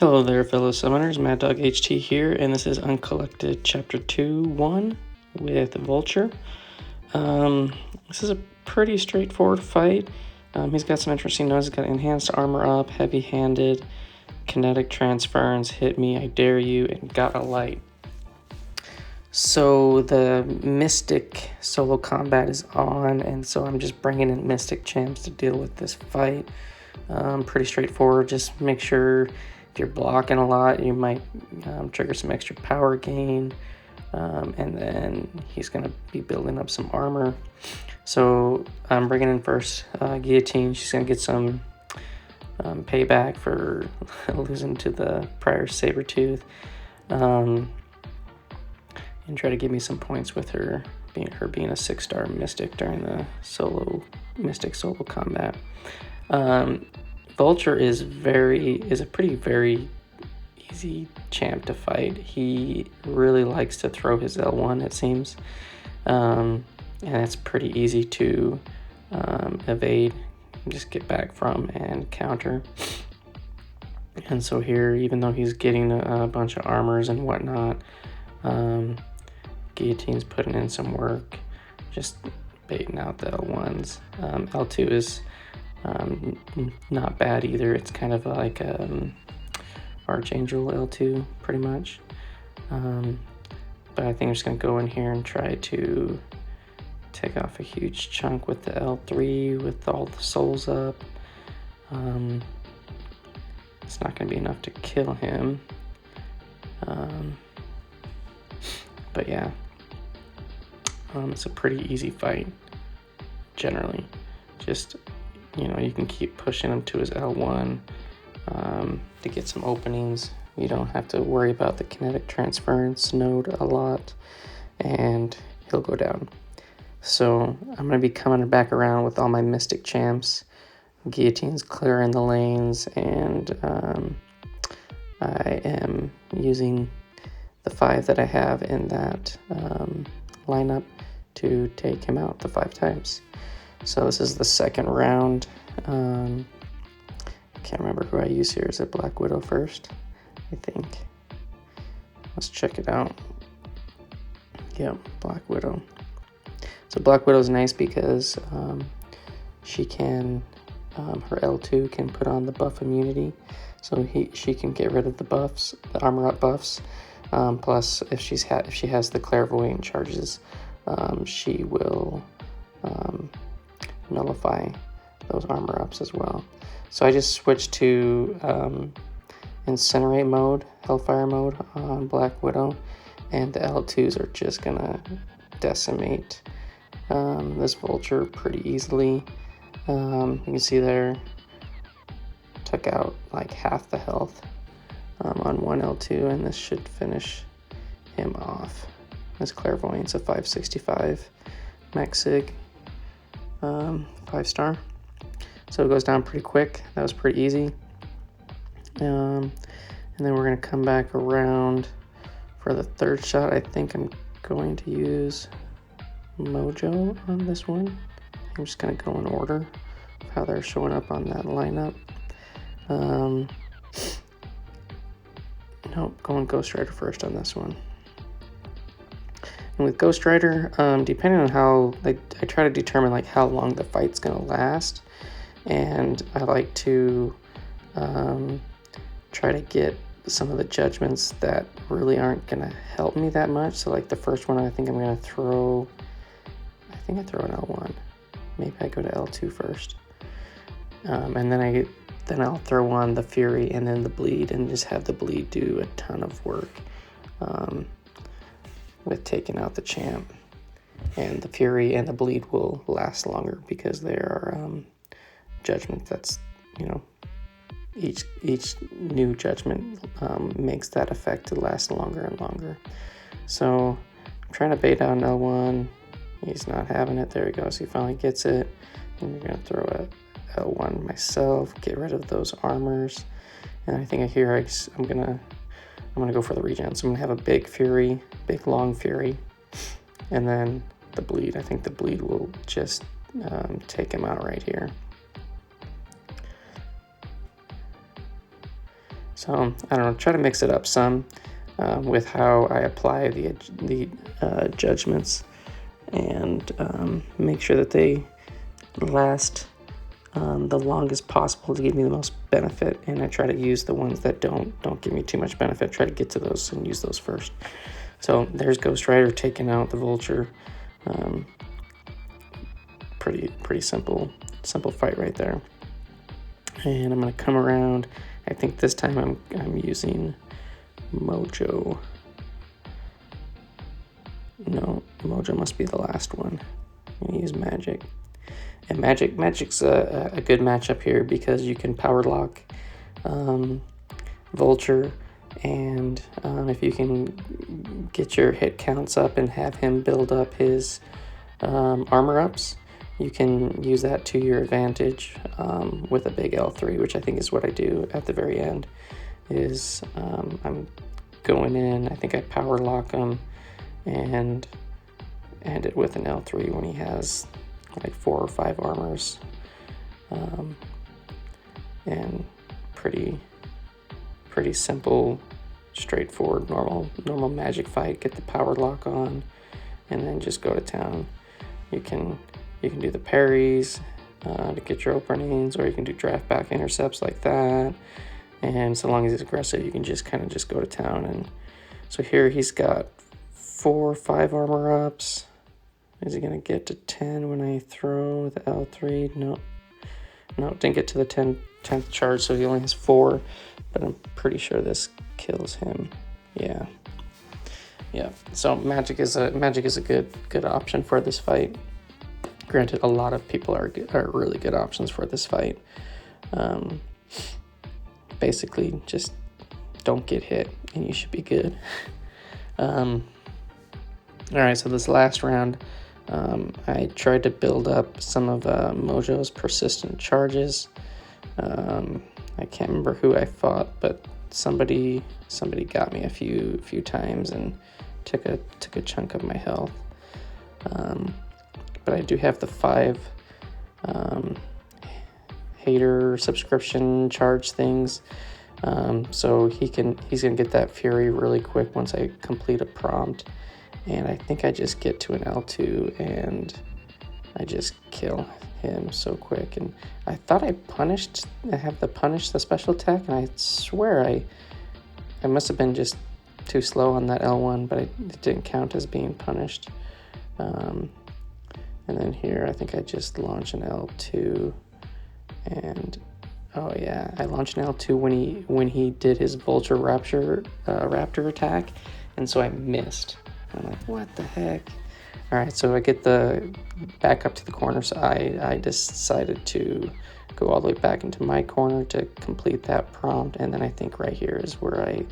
Hello there, fellow summoners. Mad Dog HT here, and this is Uncollected Chapter 2.1 with Vulture. This is a pretty straightforward fight. He's got some interesting notes. He's got enhanced armor up, heavy-handed, kinetic transference, hit me, I dare you, and got a light. So the Mystic solo combat is on, and so I'm just bringing in Mystic champs to deal with this fight. Pretty straightforward. Just make sure if you're blocking a lot, you might trigger some extra power gain, and then he's going to be building up some armor. So I'm bringing in first Guillotine. She's going to get some payback for losing to the prior Sabretooth, and try to give me some points with her being a 6-star Mystic during the Mystic solo combat. Vulture is a very easy champ to fight. He really likes to throw his L1, it seems, and it's pretty easy to evade, just get back from and counter. And so here, even though he's getting a bunch of armors and whatnot, Guillotine's putting in some work, just baiting out the L1s. L2 is not bad either. It's kind of like Archangel L2 pretty much, but I think I'm just gonna go in here and try to take off a huge chunk with the L3 with all the souls up. It's not gonna be enough to kill him, but yeah, it's a pretty easy fight generally. Just, you can keep pushing him to his L1 to get some openings. You don't have to worry about the kinetic transference node a lot, and he'll go down. So I'm going to be coming back around with all my Mystic champs. Guillotine's clearing the lanes, and I am using the 5 that I have in that lineup to take him out the 5 times. So this is the second round. I can't remember who I use here. Is it Black Widow first? I think. Let's check it out. Yep, Black Widow. So Black Widow's nice because she can, her L2 can put on the buff immunity. So she can get rid of the buffs, the armor up buffs. Plus, if she has the clairvoyant charges, she will nullify those armor ups as well. So I just switched to Incinerate mode, Hellfire mode on Black Widow, and the L2s are just gonna decimate this Vulture pretty easily. You can see there, took out like half the health on one L2, and this should finish him off. His Clairvoyant's a 565 Magik, 5-star. So it goes down pretty quick. That was pretty easy. And then we're going to come back around for the third shot. I think I'm going to use Mojo on this one. I'm just going to go in order of how they're showing up on that lineup. Nope, going Ghost Rider first on this one. And with Ghost Rider, depending on how, I try to determine how long the fight's gonna last, and I like to try to get some of the judgments that really aren't gonna help me that much. So the first one, I think I'm gonna throw. I think I throw an L1. Maybe I go to L2 first, and then I'll throw on the Fury and then the Bleed, and just have the Bleed do a ton of work with taking out the champ. And the Fury and the Bleed will last longer because they are judgment that's, each new judgment makes that effect to last longer and longer. So I'm trying to bait out an L1. He's not having it. There he goes. He finally gets it. And we're going to throw a L1 myself, get rid of those armors. And I think here I'm gonna go for the regen. So I'm gonna have a big Fury, big long Fury, and then the Bleed. I think the Bleed will just take him out right here. So I don't know, try to mix it up some with how I apply the judgments, and make sure that they last the longest possible to give me the most benefit. And I try to use the ones that don't give me too much benefit. Try to get to those and use those first. So there's Ghost Rider taking out the Vulture. Pretty simple fight right there. And I'm gonna come around. I think this time I'm using Mojo. No, Mojo must be the last one. I'm gonna use Magik. And Magik's a good matchup here because you can power lock Vulture, and if you can get your hit counts up and have him build up his armor ups, you can use that to your advantage with a big L3, which I think is what I do at the very end. Is I'm going in, I think I power lock him and end it with an L3 when he has like 4 or 5 armors, and pretty simple, straightforward, normal Magik fight. Get the power lock on, and then just go to town. You can do the parries to get your openings, or you can do draft back intercepts like that. And so long as he's aggressive, you can just kind of just go to town. And so here he's got 4 or 5 armor ups. Is he going to get to 10 when I throw the L3? No, didn't get to the 10th charge, so he only has 4, but I'm pretty sure this kills him. Yeah. So Magik is a good option for this fight. Granted, a lot of people are really good options for this fight. Basically, just don't get hit, and you should be good. All right, so this last round, I tried to build up some of Mojo's persistent charges. I can't remember who I fought, but somebody got me a few times and took a chunk of my health. But I do have the 5 hater subscription charge things, so he's gonna get that fury really quick once I complete a prompt. And I think I just get to an L2 and I just kill him so quick. And I thought I have the punish the special attack, and I swear I must have been just too slow on that L1, but it didn't count as being punished. And then here I think I just launch an L2, and oh yeah, I launched an L2 when he did his Vulture Raptor attack, and so I missed. I'm like, what the heck? All right, so I get the back up to the corner, so I decided to go all the way back into my corner to complete that prompt, and then I think right here is where I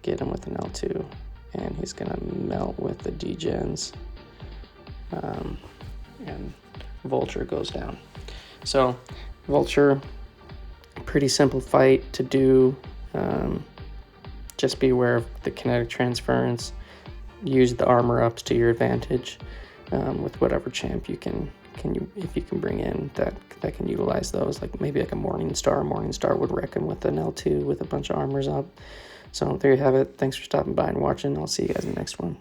get him with an L2, and he's gonna melt with the degens, and Vulture goes down. So Vulture, pretty simple fight to do. Just be aware of the kinetic transference. Use the armor ups to your advantage with whatever champ if you can bring in that can utilize those. Like maybe like a Morningstar would wreck him with an L2 with a bunch of armors up. So there you have it. Thanks for stopping by and watching. I'll see you guys in the next one.